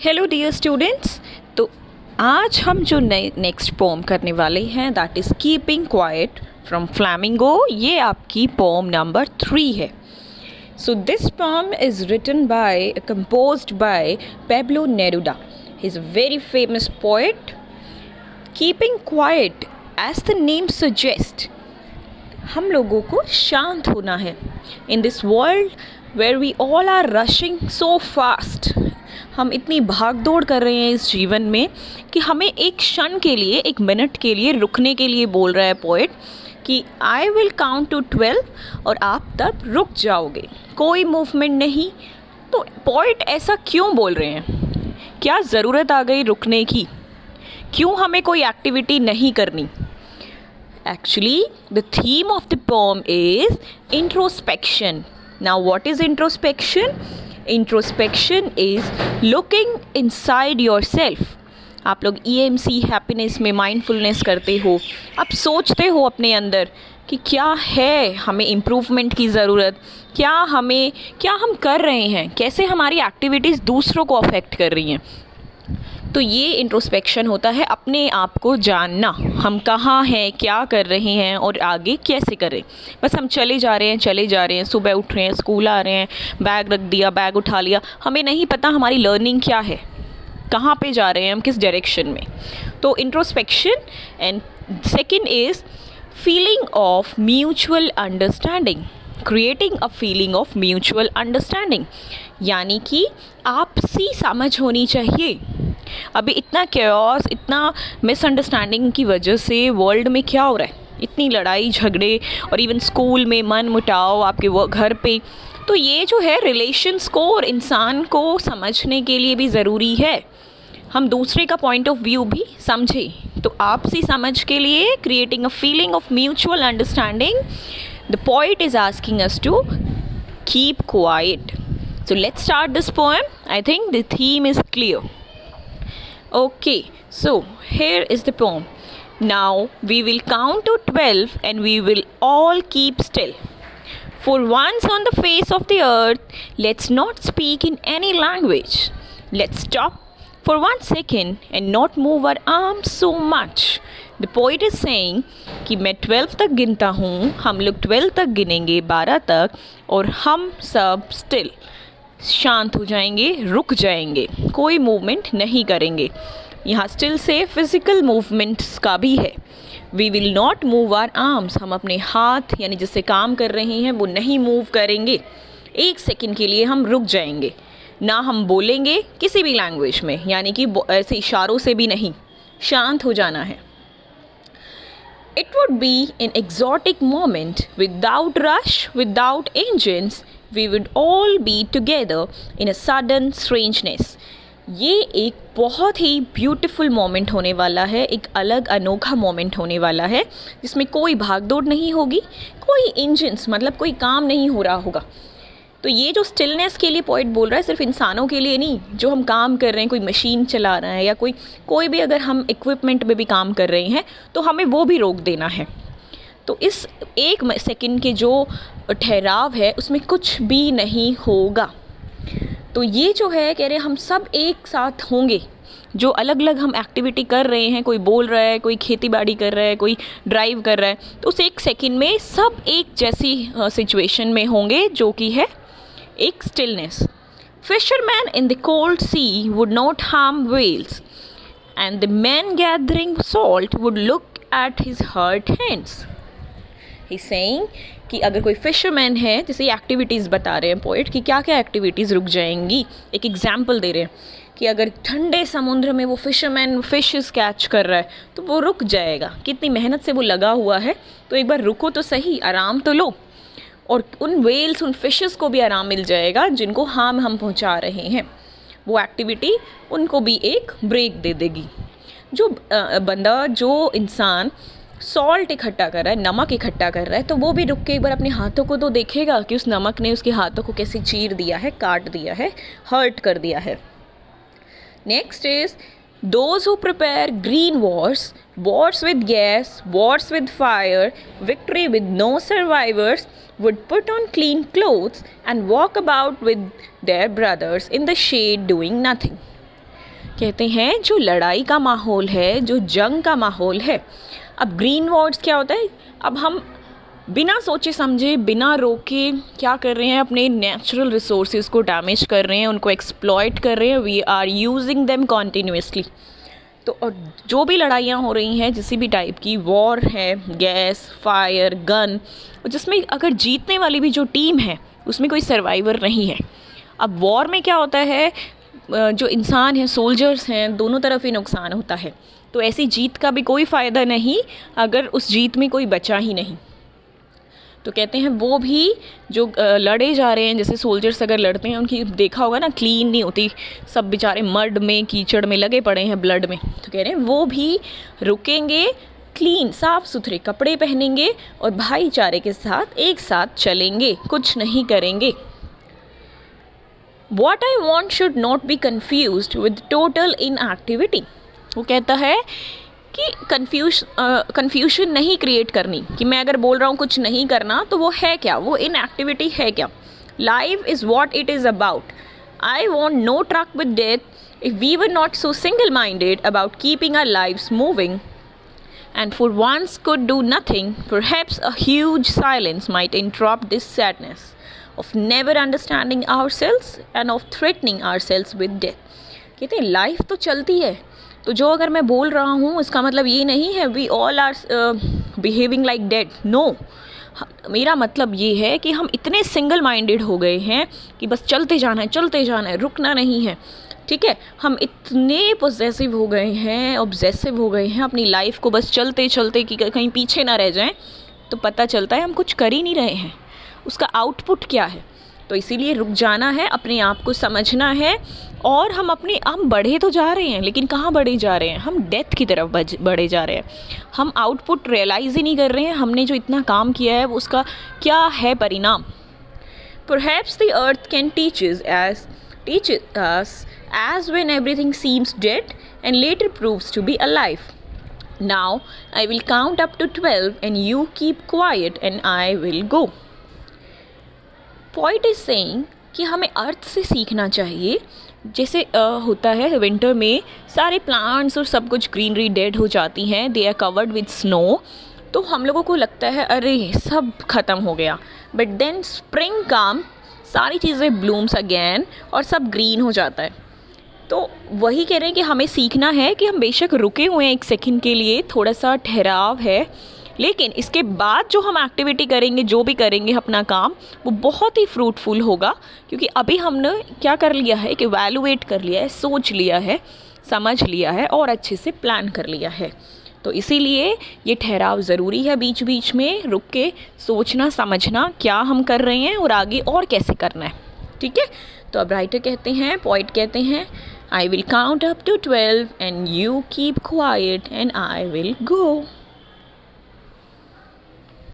Hello dear students. तो आज हम जो नेक्स्ट पोम करने वाले हैं that is keeping quiet from Flamingo. ये आपकी पोम नंबर 3 है। So this poem is written by composed by Pablo Neruda. He is a very famous poet. Keeping quiet as the name suggest, हम लोगों को शांत होना है in this world where we all are rushing so fast. हम इतनी भाग दौड़ कर रहे हैं इस जीवन में कि हमें एक क्षण के लिए, एक मिनट के लिए रुकने के लिए बोल रहा है पोएट कि आई विल काउंट टू 12 और आप तब रुक जाओगे, कोई मूवमेंट नहीं। तो पोएट ऐसा क्यों बोल रहे हैं? क्या ज़रूरत आ गई रुकने की? क्यों हमें कोई एक्टिविटी नहीं करनी? Actually, the theme of the poem is introspection. Now, what is introspection? Introspection is looking inside yourself. आप लोग EMC हैप्पीनेस में माइंडफुलनेस करते हो, आप सोचते हो अपने अंदर कि क्या है हमें इम्प्रूवमेंट की ज़रूरत, क्या हम कर रहे हैं, कैसे हमारी एक्टिविटीज़ दूसरों को अफेक्ट कर रही हैं। तो ये इंट्रोस्पेक्शन होता है अपने आप को जानना, हम कहाँ हैं, क्या कर रहे हैं और आगे कैसे करें। बस हम चले जा रहे हैं, सुबह उठ रहे हैं, स्कूल आ रहे हैं, बैग रख दिया, बैग उठा लिया, हमें नहीं पता हमारी लर्निंग क्या है, कहाँ पे जा रहे हैं हम, किस डायरेक्शन में। तो introspection. And second is feeling of mutual understanding, creating a feeling of mutual understanding, यानी कि आपसी समझ होनी चाहिए। अभी इतना कैओस, इतना मिसअंडरस्टैंडिंग की वजह से वर्ल्ड में क्या हो रहा है, इतनी लड़ाई झगड़े, और इवन स्कूल में मन मुटाव, आपके वो घर पे। तो ये जो है रिलेशंस को और इंसान को समझने के लिए भी ज़रूरी है हम दूसरे का पॉइंट ऑफ व्यू भी समझें। तो आपसी समझ के लिए creating a feeling of mutual understanding, the poet is asking us to keep quiet. So let's start this poem. I think the theme is clear. Okay, so here is the poem. Now we will count to 12 and we will all keep still. For once on the face of the earth, let's not speak in any language. Let's stop for 1 second and not move our arms so much. The poet is saying कि मैं 12 तक गिनता हूँ, हम लोग 12 तक गिनेंगे, 12 तक, और हम सब स्टिल शांत हो जाएंगे, रुक जाएंगे, कोई मूवमेंट नहीं करेंगे। यहाँ स्टिल से फिज़िकल मूवमेंट्स का भी है। We will not move our arms, हम अपने हाथ यानी जिससे काम कर रहे हैं वो नहीं मूव करेंगे। 1 सेकंड के लिए हम रुक जाएंगे, ना हम बोलेंगे किसी भी लैंग्वेज में, यानी कि ऐसे इशारों से भी नहीं, शांत हो जाना है। It would be an exotic moment without rush, without engines. We would all be together in a sudden strangeness. ये एक बहुत ही ब्यूटीफुल मोमेंट होने वाला है, एक अलग अनोखा मोमेंट होने वाला है जिसमें कोई भागदौड़ नहीं होगी, कोई इंजन्स मतलब कोई काम नहीं हो रहा होगा। तो ये जो स्टिलनेस के लिए पोइट बोल रहा है सिर्फ इंसानों के लिए नहीं, जो हम काम कर रहे हैं, कोई मशीन चला रहा है या कोई भी अगर हम इक्विपमेंट में भी काम कर रहे हैं तो हमें वो भी रोक देना है। तो इस 1 सेकंड के जो ठहराव है उसमें कुछ भी नहीं होगा। तो ये जो है कह रहे हम सब एक साथ होंगे, जो अलग अलग हम एक्टिविटी कर रहे हैं, कोई बोल रहा है, कोई खेती बाड़ी कर रहा है, कोई ड्राइव कर रहा है, तो उस 1 सेकंड में सब एक जैसी सिचुएशन में होंगे जो कि है एक stillness. Fishermen in the cold sea would not harm whales, and the men gathering salt would look at his hurt hands. He's saying कि अगर कोई फिशरमैन है, जैसे एक्टिविटीज़ बता रहे हैं पोइट कि क्या क्या एक्टिविटीज़ रुक जाएंगी। एक एग्जाम्पल दे रहे हैं कि अगर ठंडे समुद्र में वो फिशरमैन फिशेस कैच कर रहा है तो वो रुक जाएगा, कितनी मेहनत से वो लगा हुआ है, तो एक बार रुको तो सही, आराम तो लो। और उन वेल्स, उन फिशेस को भी आराम मिल जाएगा जिनको हम पहुंचा रहे हैं, वो एक्टिविटी उनको भी एक ब्रेक दे देगी। जो इंसान सॉल्ट इकट्ठा कर रहा है, नमक इकट्ठा कर रहा है, तो वो भी रुक के एक बार अपने हाथों को तो देखेगा कि उस नमक ने उसके हाथों को कैसे चीर दिया है, काट दिया है, हर्ट कर दिया है। Next is those who prepare green wars with gas, wars with fire, victory with no survivors, would put on clean clothes and walk about with their brothers in the shade doing nothing. कहते हैं जो लड़ाई का माहौल है, जो जंग का माहौल है। अब ग्रीन वॉर्ड्स क्या होता है, अब हम बिना सोचे समझे, बिना रोके क्या कर रहे हैं, अपने नेचुरल रिसोर्सेज को डैमेज कर रहे हैं, उनको एक्सप्लॉइट कर रहे हैं। We are using them continuously. तो और जो भी लड़ाइयाँ हो रही हैं, किसी भी टाइप की वॉर है, गैस, फायर, गन, जिसमें अगर जीतने वाली भी जो टीम है उसमें कोई सर्वाइवर नहीं है। अब वॉर में क्या होता है, जो इंसान हैं, सोल्जर्स हैं, दोनों तरफ ही नुकसान होता है। तो ऐसी जीत का भी कोई फ़ायदा नहीं अगर उस जीत में कोई बचा ही नहीं। तो कहते हैं वो भी जो लड़े जा रहे हैं, जैसे सोल्जर्स अगर लड़ते हैं, उनकी देखा होगा ना, क्लीन नहीं होती, सब बेचारे मड में, कीचड़ में लगे पड़े हैं, ब्लड में। तो कह रहे हैं वो भी रुकेंगे, क्लीन साफ़ सुथरे कपड़े पहनेंगे और भाईचारे के साथ एक साथ चलेंगे, कुछ नहीं करेंगे। What I want should not be confused with total inactivity। वो कहता है कि कन्फ्यूशन नहीं क्रिएट करनी, कि मैं अगर बोल रहा हूँ कुछ नहीं करना तो वो है क्या, वो इनएक्टिविटी है क्या। Life is what it is about. I want no truck with death if we were not so single minded about keeping our lives moving and for once could do nothing. Perhaps a huge silence might interrupt this sadness of never understanding ourselves and of threatening ourselves with death। कहते हैं life तो चलती है, तो जो अगर मैं बोल रहा हूँ इसका मतलब ये नहीं है we all are behaving like dead. No, मेरा मतलब ये है कि हम इतने सिंगल माइंडेड हो गए हैं कि बस चलते जाना है, चलते जाना है, रुकना नहीं है। ठीक है, हम इतने पोजेसिव हो गए हैं, ऑब्सेसिव हो गए हैं अपनी लाइफ को बस चलते चलते कि कहीं पीछे ना रह जाएं। तो पता चलता है हम कुछ कर ही नहीं रहे हैं, उसका आउटपुट क्या है। तो इसीलिए रुक जाना है, अपने आप को समझना है। और हम बढ़े तो जा रहे हैं, लेकिन कहाँ बढ़े जा रहे हैं, हम डेथ की तरफ बढ़े जा रहे हैं। हम आउटपुट रियलाइज़ ही नहीं कर रहे हैं, हमने जो इतना काम किया है उसका क्या है परिणाम। Perhaps the earth can teach us as when everything seems dead and later proves to be alive. Now I will count up to 12 and you keep quiet and I will go. Poet is saying कि हमें अर्थ से सीखना चाहिए। जैसे होता है winter में सारे प्लांट्स और सब कुछ ग्रीनरी डेड हो जाती हैं, they are covered with snow. तो हम लोगों को लगता है अरे सब ख़त्म हो गया, बट देन स्प्रिंग कम, सारी चीज़ें ब्लूम्स अगेन और सब ग्रीन हो जाता है। तो वही कह रहे हैं कि हमें सीखना है कि हम बेशक रुके हुए हैं एक सेकंड के लिए, थोड़ा सा ठहराव है, लेकिन इसके बाद जो हम एक्टिविटी करेंगे, जो भी करेंगे अपना काम, वो बहुत ही फ्रूटफुल होगा। क्योंकि अभी हमने क्या कर लिया है कि वैल्यूएट कर लिया है, सोच लिया है, समझ लिया है और अच्छे से प्लान कर लिया है। तो इसीलिए ये ठहराव ज़रूरी है, बीच बीच में रुक के सोचना समझना क्या हम कर रहे हैं और आगे और कैसे करना है। ठीक है, तो अब राइटर कहते हैं, पोइट कहते हैं, I will count up to 12 and you keep quiet and I will go.